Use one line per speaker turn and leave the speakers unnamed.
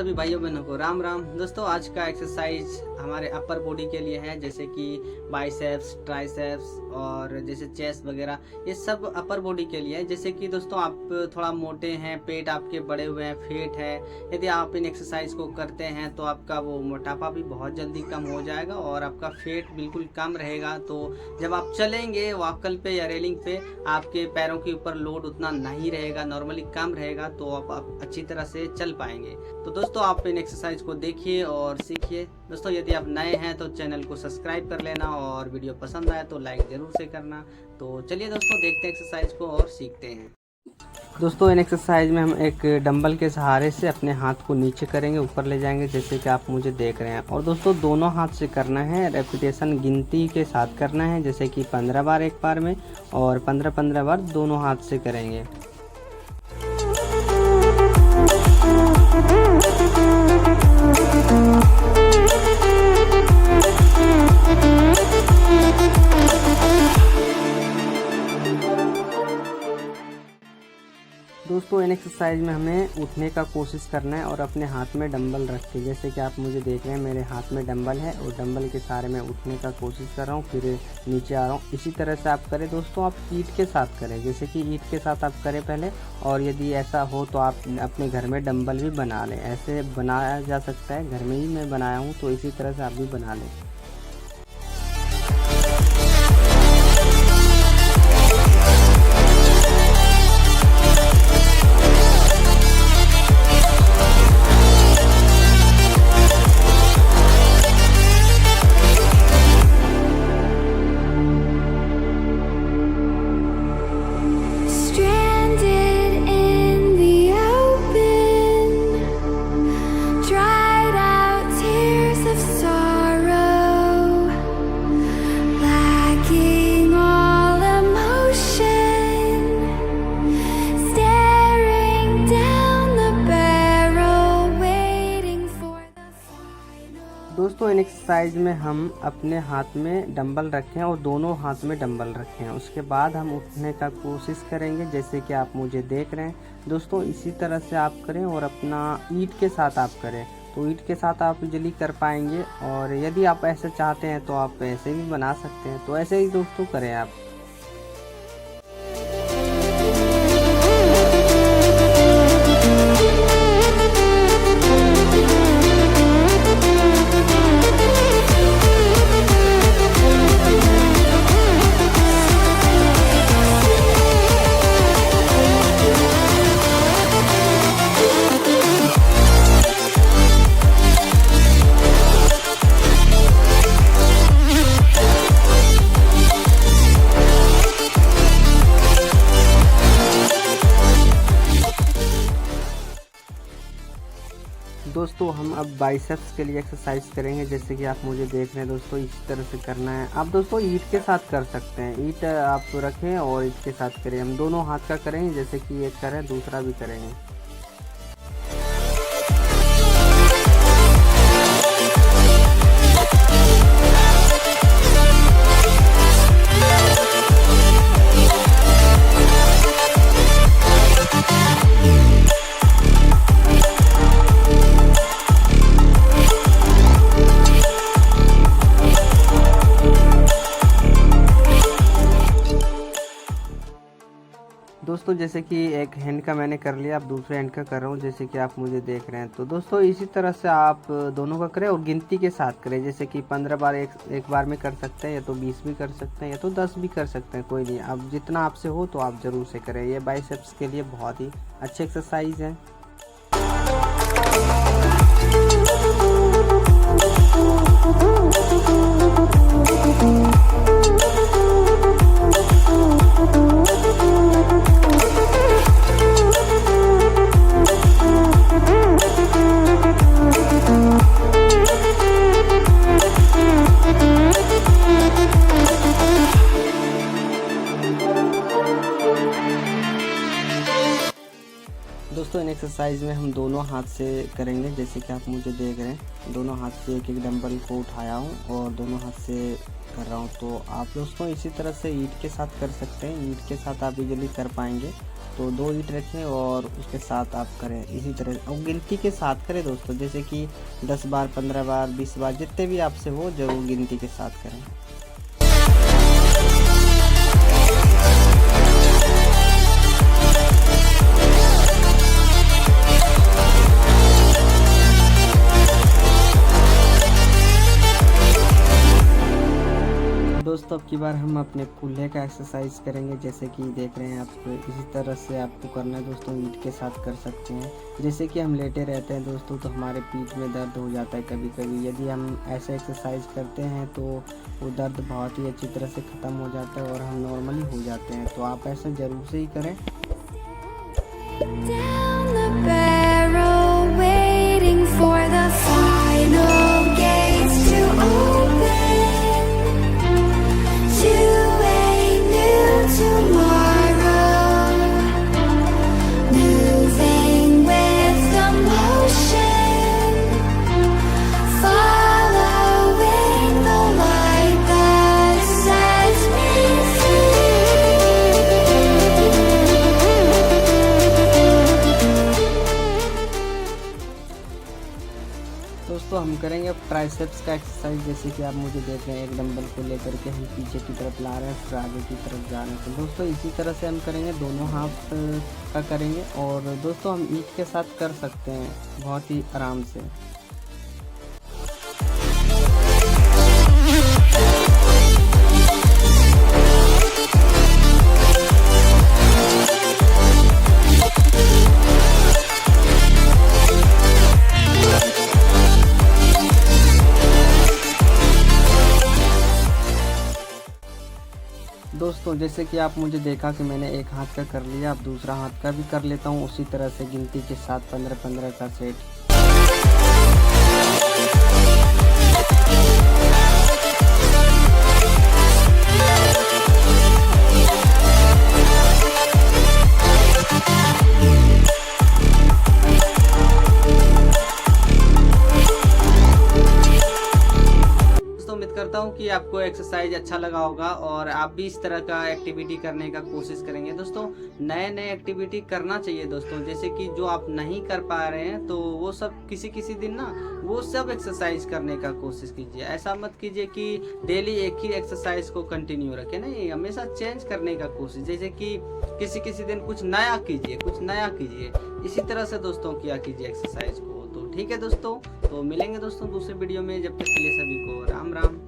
सभी भाइयों बहनों को राम राम। दोस्तों आज का एक्सरसाइज हमारे अपर बॉडी के लिए है, जैसे कि बाइसेप्स, ट्राइसेप्स और जैसे चेस्ट वगैरह, ये सब अपर बॉडी के लिए है। जैसे कि दोस्तों आप थोड़ा मोटे हैं, पेट आपके बड़े हुए हैं, फेट है, यदि आप इन एक्सरसाइज को करते हैं तो आपका वो मोटापा भी बहुत जल्दी कम हो जाएगा और आपका फेट बिल्कुल कम रहेगा। तो जब आप चलेंगे वॉकल पे या रेलिंग पे, आपके पैरों के ऊपर लोड उतना नहीं रहेगा, नॉर्मली कम रहेगा, तो आप अच्छी तरह से चल पाएंगे। तो दोस्तों आप इन एक्सरसाइज को देखिए और सीखिए। दोस्तों यदि आप नए हैं तो चैनल को सब्सक्राइब कर लेना और वीडियो पसंद आए तो लाइक ज़रूर से करना। तो चलिए दोस्तों देखते हैं एक्सरसाइज को और सीखते हैं। दोस्तों इन एक्सरसाइज में हम एक डंबल के सहारे से अपने हाथ को नीचे करेंगे, ऊपर ले जाएंगे, जैसे कि आप मुझे देख रहे हैं। और दोस्तों दोनों हाथ से करना है, रेपिटेशन गिनती के साथ करना है, जैसे कि 15 बार एक बार में और 15-15 बार दोनों हाथ से करेंगे। दोस्तों इन एक्सरसाइज में हमें उठने का कोशिश करना है और अपने हाथ में डंबल रख के, जैसे कि आप मुझे देख रहे हैं मेरे हाथ में डंबल है और डंबल के सहारे मैं उठने का कोशिश कर रहा हूँ, फिर नीचे आ रहा हूँ। इसी तरह से आप करें दोस्तों, आप ईंट के साथ करें, जैसे कि ईंट के साथ आप करें पहले, और यदि ऐसा हो तो आप अपने घर में डंबल भी बना लें। ऐसे बनाया जा सकता है, घर में ही मैं बनाया हूँ, तो इसी तरह से आप भी बना लें। दोस्तों इन एक्सरसाइज में हम अपने हाथ में डंबल रखें और दोनों हाथ में डंबल रखें। उसके बाद हम उठने का कोशिश करेंगे, जैसे कि आप मुझे देख रहे हैं। दोस्तों इसी तरह से आप करें और अपना ईंट के साथ आप करें, तो ईंट के साथ आप इजीली कर पाएंगे। और यदि आप ऐसे चाहते हैं तो आप ऐसे भी बना सकते हैं, तो ऐसे ही दोस्तों करें आप। दोस्तों हम अब बाइसेप्स के लिए एक्सरसाइज करेंगे, जैसे कि आप मुझे देख रहे हैं। दोस्तों इस तरह से करना है। आप दोस्तों ईंट के साथ कर सकते हैं, ईंट आप रखें और ईंट के साथ करें। हम दोनों हाथ का करेंगे, जैसे कि एक करें दूसरा भी करेंगे। दोस्तों जैसे कि एक हैंड का मैंने कर लिया, अब दूसरे हैंड का कर रहा हूँ, जैसे कि आप मुझे देख रहे हैं। तो दोस्तों इसी तरह से आप दोनों का करें और गिनती के साथ करें, जैसे कि 15 बार एक बार में कर सकते हैं, या तो 20 भी कर सकते हैं, या तो 10 भी कर सकते हैं, कोई नहीं। अब जितना आपसे हो तो आप ज़रूर से करें। ये बाइसेप्स के लिए बहुत ही अच्छी एक्सरसाइज है। दोस्तों इन एक्सरसाइज में हम दोनों हाथ से करेंगे, जैसे कि आप मुझे देख रहे हैं। दोनों हाथ से एक एक डंबल को उठाया हूँ और दोनों हाथ से कर रहा हूँ। तो आप दोस्तों इसी तरह से ईंट के साथ कर सकते हैं, ईंट के साथ आप इजीली कर पाएंगे। तो 2 ईंट रखें और उसके साथ आप करें इसी तरह, और गिनती के साथ करें दोस्तों, जैसे कि 10 बार, 15 बार, 20 बार, जितने भी आपसे हो जरूर गिनती के साथ करें। दोस्तों अब की बार हम अपने कूल्हे का एक्सरसाइज करेंगे, जैसे कि देख रहे हैं आप, इसी तरह से आपको करना है दोस्तों, ईंट के साथ कर सकते हैं। जैसे कि हम लेटे रहते हैं दोस्तों तो हमारे पीठ में दर्द हो जाता है कभी कभी, यदि हम ऐसे एक्सरसाइज करते हैं तो वो दर्द बहुत ही अच्छी तरह से ख़त्म हो जाता है और हम नॉर्मली हो जाते हैं। तो आप ऐसा ज़रूर से ही करें। दोस्तों हम करेंगे अब ट्राइसेप्स का एक्सरसाइज। जैसे कि आप मुझे देख रहे हैं, एक डंबल को लेकर के हम पीछे की तरफ ला रहे हैं, फिर आगे की तरफ जा रहे हैं। तो दोस्तों इसी तरह से हम करेंगे, दोनों हाथ का करेंगे। और दोस्तों हम ईंट के साथ कर सकते हैं बहुत ही आराम से। दोस्तों जैसे कि आप मुझे देखा कि मैंने एक हाथ का कर लिया, अब दूसरा हाथ का भी कर लेता हूँ उसी तरह से गिनती के साथ 15-15 का सेट। करता हूँ कि आपको एक्सरसाइज अच्छा लगा होगा और आप भी इस तरह का एक्टिविटी करने का कोशिश करेंगे। दोस्तों नए नए एक्टिविटी करना चाहिए दोस्तों, जैसे कि जो आप नहीं कर पा रहे हैं तो वो सब किसी किसी दिन ना वो सब एक्सरसाइज करने का कोशिश कीजिए। ऐसा मत कीजिए कि डेली एक ही एक्सरसाइज को कंटिन्यू रखें, नहीं, हमेशा चेंज करने का कोशिश, जैसे कि किसी किसी दिन कुछ नया कीजिए, कुछ नया कीजिए, इसी तरह से दोस्तों किया कीजिए एक्सरसाइज को। तो ठीक है दोस्तों, तो मिलेंगे दोस्तों दूसरे वीडियो में, जब तक के लिए सभी को राम राम।